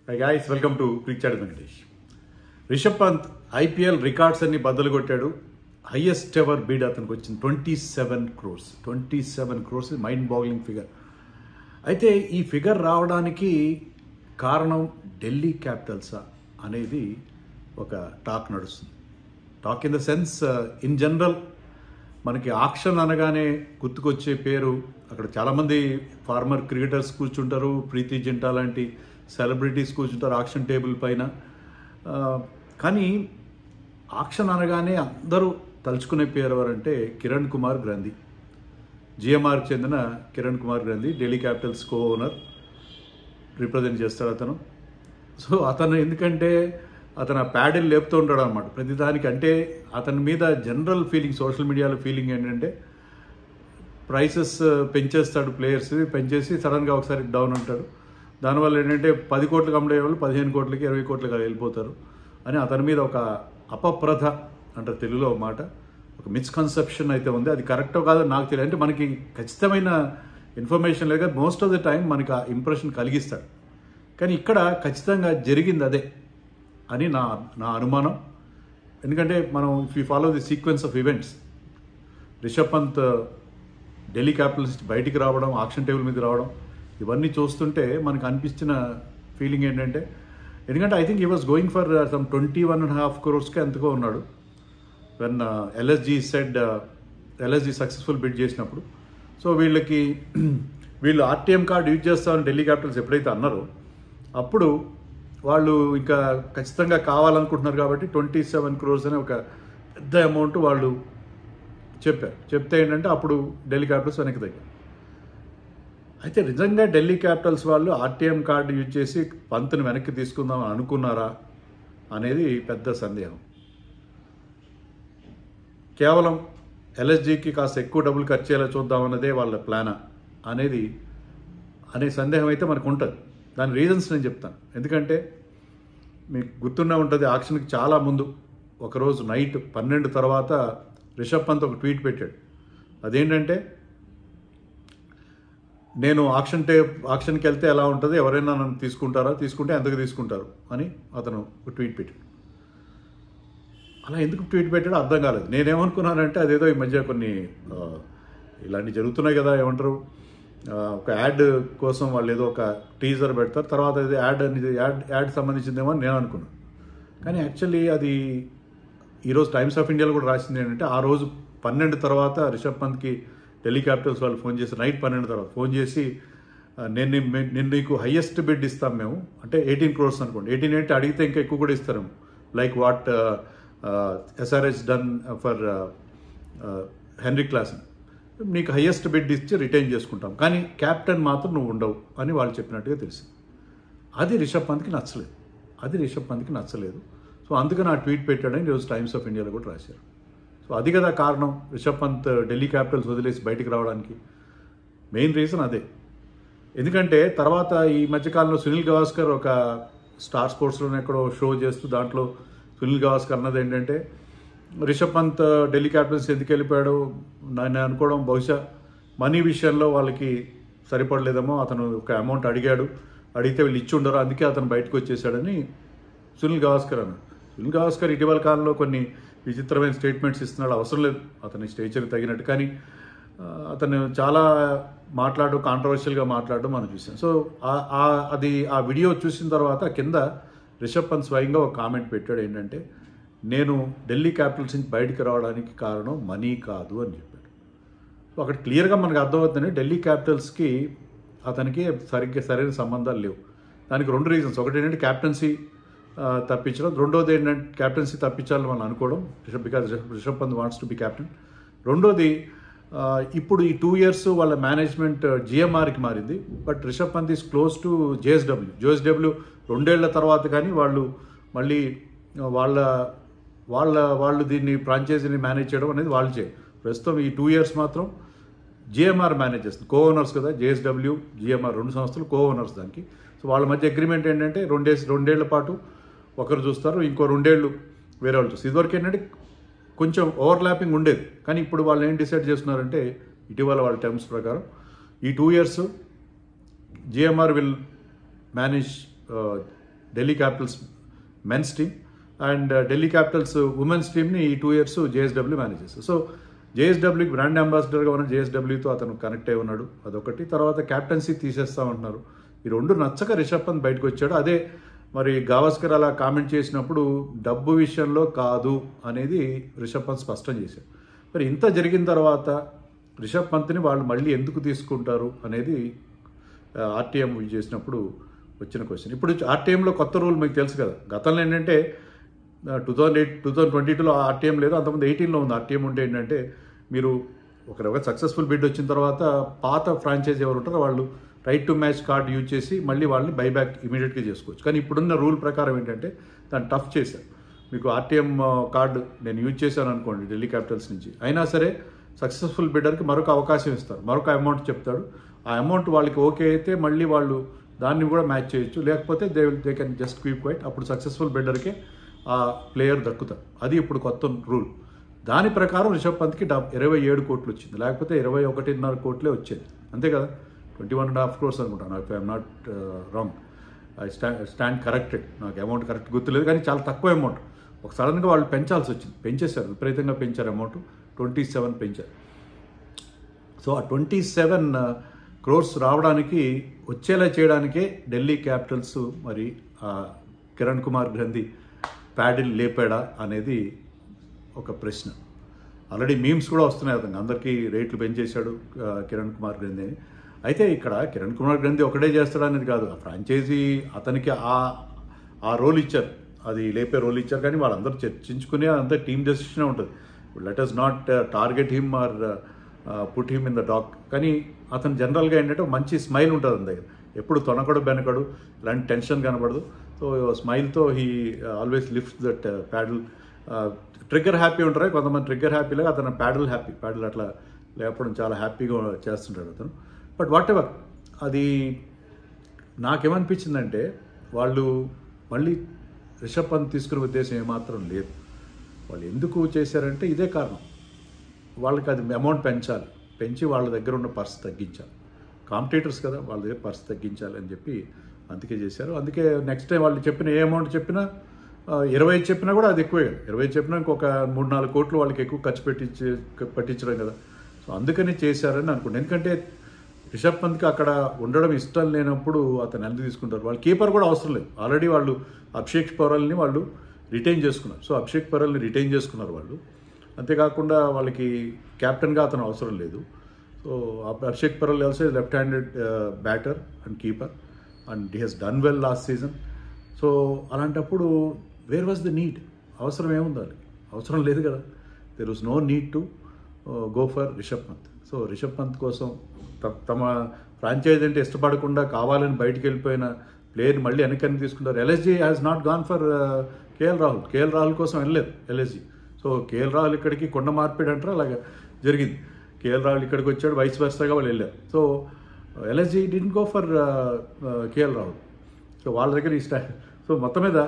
Hi guys, welcome to Cricket Venkatesh. Rishabh Pant IPL records అన్ని బద్దలు కొట్టాడు. హైయెస్ట్ ఎవర్ బీడ్ అతనికి వచ్చింది 27 crores మైండ్ బాగ్లింగ్ ఫిగర్. అయితే ఈ ఫిగర్ రావడానికి కారణం ఢిల్లీ క్యాపిటల్సా అనేది ఒక టాక్ నడుస్తుంది. Talk in the sense in general మనకి ఆక్షన్ అనగానే గుర్తుకొచ్చే పేరు, అక్కడ చాలామంది ఫార్మర్ క్రికెటర్స్ కూర్చుంటారు, ప్రీతి జింటా లాంటి సెలబ్రిటీస్ కూర్చుంటారు ఆక్షన్ టేబుల్ పైన. కానీ ఆక్షన్ అనగానే అందరూ తలుచుకునే పేరు ఎవరంటే కిరణ్ కుమార్ గ్రంథి. జిఎంఆర్కి చెందిన కిరణ్ కుమార్ గ్రంథి Delhi Capitals co owner, represent చేస్తాడు అతను. సో అతను ఎందుకంటే అతను ఆ ప్యాడిల్ లేపుతూ ఉంటాడు అనమాట ప్రతిదానికి. అంటే అతని మీద జనరల్ ఫీలింగ్, సోషల్ మీడియాలో ఫీలింగ్ ఏంటంటే ప్రైసెస్ పెంచేస్తాడు, ప్లేయర్స్ పెంచేసి సడన్గా ఒకసారి డౌన్ ఉంటాడు. దానివల్ల ఏంటంటే 10 కోట్లకు అమ్ముడే వాళ్ళు 15 కోట్లకి 20 కోట్లకి వెళ్ళిపోతారు అని అతని మీద ఒక అపప్రథ అంటారు తెలుగులో మాట, ఒక మిస్కన్సెప్షన్ అయితే ఉంది. అది కరెక్టో కాదో నాకు తెలియదు. అంటే మనకి ఖచ్చితమైన ఇన్ఫర్మేషన్ లేక మోస్ట్ ఆఫ్ ద టైం మనకి ఆ ఇంప్రెషన్ కలిగిస్తాడు. కానీ ఇక్కడ ఖచ్చితంగా జరిగింది అదే అని నా అనుమానం. ఎందుకంటే మనం if you follow the sequence of events, Rishabh Pant Delhi Capitals బయటికి రావడం, ఆక్షన్ టేబుల్ మీద రావడం, ఇవన్నీ చూస్తుంటే మనకు అనిపించిన ఫీలింగ్ ఏంటంటే, ఎందుకంటే I think he was going for some 21.5 crores ఎంతకో ఉన్నాడు వెన్ ఎల్ఎస్జీ సక్సెస్ఫుల్ బిడ్ చేసినప్పుడు. సో వీళ్ళు ఆర్టీఎం కార్డు యూజ్ చేస్తామని ఢిల్లీ క్యాపిటల్స్ ఎప్పుడైతే అన్నారో అప్పుడు వాళ్ళు ఇంకా ఖచ్చితంగా కావాలనుకుంటున్నారు కాబట్టి 27 crores అనే ఒక పెద్ద అమౌంట్ వాళ్ళు చెప్పారు. చెప్తే ఏంటంటే అప్పుడు ఢిల్లీ క్యాపిటల్స్ వెనక్కి తగ్గారు. అయితే నిజంగా ఢిల్లీ క్యాపిటల్స్ వాళ్ళు ఆర్టీఎం కార్డు యూజ్ చేసి పంత్ని వెనక్కి తీసుకుందాం అని అనుకున్నారా అనేది పెద్ద సందేహం. కేవలం ఎల్ఎస్జీకి కాస్త ఎక్కువ డబ్బులు ఖర్చు అయ్యేలా చూద్దామన్నదే వాళ్ళ ప్లానా అనే సందేహం అయితే మనకు ఉంటుంది. దాని రీజన్స్ నేను చెప్తాను. ఎందుకంటే మీకు గుర్తున్నా ఉంటుంది, ఆక్షన్కి చాలా ముందు ఒకరోజు నైట్ 12 తర్వాత రిషబ్ పంత్ ఒక ట్వీట్ పెట్టాడు. అదేంటంటే, నేను ఆక్షన్కి వెళ్తే ఎలా ఉంటుంది, ఎవరైనా నన్ను తీసుకుంటారా, తీసుకుంటే ఎంతకు తీసుకుంటారు అని అతను ఒక ట్వీట్ పెట్టాడు. అలా ఎందుకు ట్వీట్ పెట్టాడో అర్థం కాలేదు. నేనేమనుకున్నానంటే అదేదో ఈ మధ్య కొన్ని ఇలాంటివి జరుగుతున్నాయి కదా, ఏమంటారు, ఒక యాడ్ కోసం వాళ్ళు ఏదో ఒక టీజర్ పెడతారు, తర్వాత అది యాడ్ సంబంధించిందేమో అని నేను అనుకున్నాను. కానీ యాక్చువల్లీ అది ఈరోజు టైమ్స్ ఆఫ్ ఇండియాలో కూడా రాసింది ఏంటంటే, ఆ రోజు 12 తర్వాత రిషబ్ పంత్కి ఢిల్లీ క్యాపిటల్స్ వాళ్ళు ఫోన్ చేసి, నైట్ 12 తర్వాత ఫోన్ చేసి, నేను నీకు హయ్యెస్ట్ బిడ్ ఇస్తాం మేము, అంటే 18 crores అనుకోండి, 18 అంటే అడిగితే ఇంకా ఎక్కువ కూడా ఇస్తారు, like what SRH done for henry Klaasen, నీకు హయ్యెస్ట్ బిడ్ ఇచ్చి రిటైన్ చేసుకుంటాం, కానీ క్యాప్టెన్ మాత్రం నువ్వు ఉండవు అని వాళ్ళు చెప్పినట్టుగా తెలిసింది. అది రిషబ్ పంత్కి నచ్చలేదు. సో అందుకని ఆ ట్వీట్ పెట్టాడని ఈరోజు టైమ్స్ ఆఫ్ ఇండియాలో కూడా రాశారు. సో అది కదా కారణం రిషబ్ పంత్ ఢిల్లీ క్యాపిటల్స్ వదిలేసి బయటికి రావడానికి మెయిన్ రీజన్ అదే. ఎందుకంటే తర్వాత ఈ మధ్యకాలంలో సునీల్ గవాస్కర్ ఒక స్టార్ స్పోర్ట్స్లోనే ఎక్కడో షో చేస్తూ దాంట్లో సునీల్ గవాస్కర్ అన్నది ఏంటంటే, రిషబ్ పంత్ ఢిల్లీ క్యాపిటల్స్ ఎందుకు వెళ్ళిపోయాడు, నేను అనుకోవడం బహుశా మనీ విషయంలో వాళ్ళకి సరిపడలేదేమో, అతను ఒక అమౌంట్ అడిగితే వీళ్ళు ఇచ్చి ఉండరు, అందుకే అతను బయటకు వచ్చేసాడని సునీల్ గవాస్కర్ అన్నాడు. సునీల్ గవాస్కర్ ఇటీవల కాలంలో కొన్ని విచిత్రమైన స్టేట్మెంట్స్ ఇస్తున్నాడు, అవసరం లేదు అతని స్టేచర్కి తగినట్టు. కానీ అతను చాలా కాంట్రవర్షియల్గా మాట్లాడడం మనం చూసాం. సో ఆ వీడియో చూసిన తర్వాత కింద రిషబ్ పంత్ స్వయంగా ఒక కామెంట్ పెట్టాడు, ఏంటంటే, నేను ఢిల్లీ క్యాపిటల్స్ నుంచి బయటికి రావడానికి కారణం మనీ కాదు అని చెప్పాడు. సో అక్కడ క్లియర్గా మనకు అర్థమవుతుంది ఢిల్లీ క్యాపిటల్స్కి అతనికి సరైన సంబంధాలు లేవు. దానికి 2 రీజన్స్. ఒకటి ఏంటంటే క్యాప్టెన్సీ తప్పించడం, రెండోది ఏంటంటే క్యాప్టెన్సీ తప్పించాలని మనం అనుకోవడం, because Rishabh Pant wants to be captain. రెండోది ఇప్పుడు ఈ 2 years వాళ్ళ మేనేజ్మెంట్ జిఎంఆర్కి మారింది, but Rishabh Pant is close to JSW 2 ఏళ్ల తర్వాత కానీ వాళ్ళు మళ్ళీ వాళ్ళు దీన్ని ఫ్రాంచైజీని మేనేజ్ చేయడం అనేది వాళ్ళు చేయాలి. ప్రస్తుతం ఈ 2 years మాత్రం జిఎంఆర్ మేనేజ్ చేస్తుంది, కో ఓనర్స్ కదా, జేఎస్డబ్ల్యూ జిఎంఆర్ 2 సంస్థలు కో ఓనర్స్ దానికి. సో వాళ్ళ మధ్య అగ్రిమెంట్ ఏంటంటే 2 ఏళ్ల పాటు ఒకరు చూస్తారు, ఇంకో 2 ఏళ్ళు వేరే వాళ్ళు చూస్తారు. ఇదివరకు ఏంటంటే కొంచెం ఓవర్లాపింగ్ ఉండేది, కానీ ఇప్పుడు వాళ్ళు ఏం డిసైడ్ చేస్తున్నారంటే, ఇటీవల వాళ్ళ టర్మ్స్ ప్రకారం ఈ 2 years GMR will manage Delhi Capitals men's team and Delhi Capitals women's టీమ్ని ఈ 2 years జేఎస్డబ్ల్యూ మేనేజ్ చేస్తారు. సో జేఎస్డబ్ల్యూకి బ్రాండ్ అంబాసిడర్గా ఉన్న జేఎస్డబ్ల్యూతో అతను కనెక్ట్ అయి ఉన్నాడు, అదొకటి. తర్వాత క్యాప్టెన్సీ తీసేస్తామంటున్నారు. ఈ రెండు నచ్చక రిషబ్ పంత్ బయటకు వచ్చాడు. అదే మరి గావస్కర్ అలా కామెంట్ చేసినప్పుడు డబ్బు విషయంలో కాదు అనేది రిషబ్ పంత్ స్పష్టం చేశారు. మరి ఇంత జరిగిన తర్వాత రిషబ్ పంత్ని వాళ్ళు మళ్ళీ ఎందుకు తీసుకుంటారు అనేది ఆర్టీఎం చేసినప్పుడు వచ్చిన క్వశ్చన్. ఇప్పుడు ఆర్టీఎంలో కొత్త రూల్ మీకు తెలుసు కదా. గతంలో ఏంటంటే 2022లో ఆర్టీఎం లేదు, అంతకుముందు 18లో ఉంది. ఆర్టీఎం ఉంటే ఏంటంటే మీరు ఒక సక్సెస్ఫుల్ బిడ్ వచ్చిన తర్వాత పాత ఫ్రాంచైజీ ఎవరు ఉంటారో వాళ్ళు right to match card use చేసి మళ్ళీ వాళ్ళని బైబ్యాక్ ఇమీడియట్గా చేసుకోవచ్చు. కానీ ఇప్పుడున్న రూల్ ప్రకారం ఏంటంటే దాన్ని టఫ్ చేశారు. మీకు ఆర్టీఎం కార్డు నేను యూజ్ చేశాను అనుకోండి ఢిల్లీ క్యాపిటల్స్ నుంచి, అయినా సరే సక్సెస్ఫుల్ బిడ్డర్కి మరొక అవకాశం ఇస్తారు, మరొక అమౌంట్ చెప్తాడు. ఆ అమౌంట్ వాళ్ళకి ఓకే అయితే మళ్ళీ వాళ్ళు దాన్ని కూడా మ్యాచ్ చేయొచ్చు, లేకపోతే they can just keep quiet. అప్పుడు సక్సెస్ఫుల్ బిడ్డర్కే ఆ ప్లేయర్ దక్కుతారు. అది ఇప్పుడు కొత్త రూల్. దాని ప్రకారం రిషబ్ పంత్కి 27 కోట్లు వచ్చింది, లేకపోతే 21.5 కోట్లే వచ్చేది, అంతే కదా. 21.5 crores అనుకుంటాను, నాకు I'm not wrong, I stand corrected. నాకు అమౌంట్ కరెక్ట్ గుర్తులేదు, కానీ చాలా తక్కువ అమౌంట్. ఒక సడన్గా వాళ్ళు పెంచాల్సి వచ్చింది, పెంచేశారు, విపరీతంగా పెంచారు అమౌంట్. 27 పెంచారు. సో ఆ 27 crores రావడానికి వచ్చేలా చేయడానికే ఢిల్లీ క్యాపిటల్స్ మరి కిరణ్ కుమార్ గ్రంథి ప్యాడిల్ లేపాడా అనేది ఒక ప్రశ్న. ఆల్రెడీ మీమ్స్ కూడా వస్తున్నాయి అతను, అందరికీ రేట్లు పెంచేశాడు కిరణ్ కుమార్ గ్రంథి అని. అయితే ఇక్కడ కిరణ్ కుమార్ గ్రంథి ఒకటే చేస్తాడు అనేది కాదు, ఆ ఫ్రాంచైజీ అతనికి ఆ రోల్ ఇచ్చారు, అది లేపే రోల్ ఇచ్చారు. కానీ వాళ్ళందరూ చర్చించుకునే అంతా టీమ్ డెసిషనే ఉంటుంది. Let us not target him or put him in the dock. కానీ అతను జనరల్గా ఏంటంటే మంచి స్మైల్ ఉంటుంది అతని దగ్గర, ఎప్పుడు తొనకడు బెనకడు, ఇలాంటి టెన్షన్ కనబడదు. సో స్మైల్తో he always lifts that paddle. Trigger happy ఉంటారు కొంతమంది, ట్రిగ్గర్ హ్యాపీలాగా అతను ప్యాడిల్ అట్లా లేపడం చాలా హ్యాపీగా చేస్తుంటాడు అతను. బట్ వాట్ ఎవర్, అది నాకేమనిపించిందంటే వాళ్ళు మళ్ళీ రిషబ్ పంత్ తీసుకునే ఉద్దేశం ఏమాత్రం లేదు. వాళ్ళు ఎందుకు చేశారంటే ఇదే కారణం, వాళ్ళకి అది అమౌంట్ పెంచి వాళ్ళ దగ్గర ఉన్న పర్స్ తగ్గించాలి. కాంపిటీటర్స్ కదా, వాళ్ళ దగ్గర పర్స్ తగ్గించాలి అని చెప్పి అందుకే చేశారు. అందుకే నెక్స్ట్ టైం వాళ్ళు చెప్పిన ఏ అమౌంట్ చెప్పినా 20 చెప్పినా కూడా అది ఎక్కువే కదా. 20 చెప్పినా ఇంకొక 3-4 కోట్లు వాళ్ళకి ఎక్కువ ఖర్చు పట్టించడం కదా. సో అందుకని చేశారని అనుకుంటాను. ఎందుకంటే రిషబ్ పంత్కి అక్కడ ఉండడం ఇష్టం లేనప్పుడు అతను ఎందుకు తీసుకుంటారు. వాళ్ళు కీపర్ కూడా అవసరం లేదు, ఆల్రెడీ వాళ్ళు అభిషేక్ పౌరల్ని వాళ్ళు రిటైన్ చేసుకున్నారు. సో అభిషేక్ పౌరల్ని రిటైన్ చేసుకున్నారు వాళ్ళు. అంతేకాకుండా వాళ్ళకి క్యాప్టెన్గా అతను అవసరం లేదు. So Abhishek Porel also left handed batter and keeper and he he's done well last season. So అలాంటప్పుడు వేర్ వాజ్ ద నీడ్, అవసరం ఏముంది వాళ్ళకి, అవసరం లేదు కదా. There was no need to go for Rishabh Pant. So Rishabh Pant కోసం తమ ఫ్రాంచైజ్ అంటే ఇష్టపడకుండా కావాలని బయటికి వెళ్ళిపోయిన ప్లేయర్ని మళ్ళీ వెనకని తీసుకుంటారు. LSG has not gone for KL Rahul కోసం వెళ్ళలేదు ఎల్ఎస్జీ. సో కేఎల్ రాహుల్ ఇక్కడికి కొండ మార్పిడి అంటారు, అలాగా జరిగింది. కేఎల్ రాహుల్ ఇక్కడికి వచ్చాడు, వైస్ వర్సాగా వాళ్ళు వెళ్ళారు. So LSG didn't go for KL Rahul. So వాళ్ళ దగ్గర సో మొత్తం మీద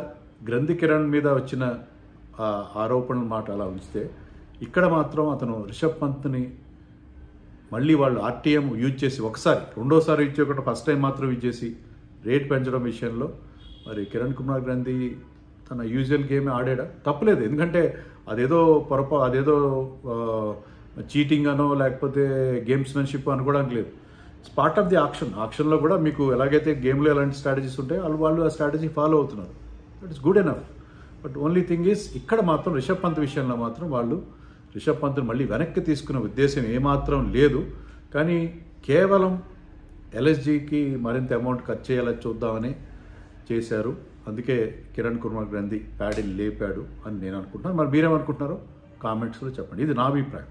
గ్రంథి కిరణ్ మీద వచ్చిన ఆరోపణల మాట అలా ఉంచితే, ఇక్కడ మాత్రం అతను రిషబ్ పంత్ని మళ్ళీ వాళ్ళు ఆర్టీఎం యూజ్ చేసి రెండోసారి యూజ్ చేయకుండా ఫస్ట్ టైం మాత్రం యూజ్ చేసి రేట్ పెంచడం విషయంలో మరి కిరణ్ కుమార్ గ్రంథి తన యూజువల్ గేమ్ ఆడాడా, తప్పులేదు. ఎందుకంటే అదేదో అదేదో చీటింగ్ అనో లేకపోతే గేమ్స్మెన్షిప్ అనుకోవడానికి లేదు. ఇట్స్ పార్ట్ ఆఫ్ ది ఆక్షన్లో కూడా మీకు ఎలాగైతే గేమ్లో ఎలాంటి స్ట్రాటజీస్ ఉంటాయో వాళ్ళు ఆ స్ట్రాటజీ ఫాలో అవుతున్నారు. That is good enough. But only thing is ఇక్కడ మాత్రం రిషబ్ పంత్ విషయంలో మాత్రం వాళ్ళు రిషబ్ పంత్ని మళ్ళీ వెనక్కి తీసుకునే ఉద్దేశం ఏమాత్రం లేదు. కానీ కేవలం ఎల్ఎస్జీకి మరింత అమౌంట్ ఖర్చు చేయాలని చూద్దామని చేశారు. అందుకే కిరణ్ కుమార్ గ్రంథి ప్యాడిల్ లేపాడు అని నేను అనుకుంటున్నాను. మరి మీరేమనుకుంటున్నారో కామెంట్స్లో చెప్పండి. ఇది నా అభిప్రాయం.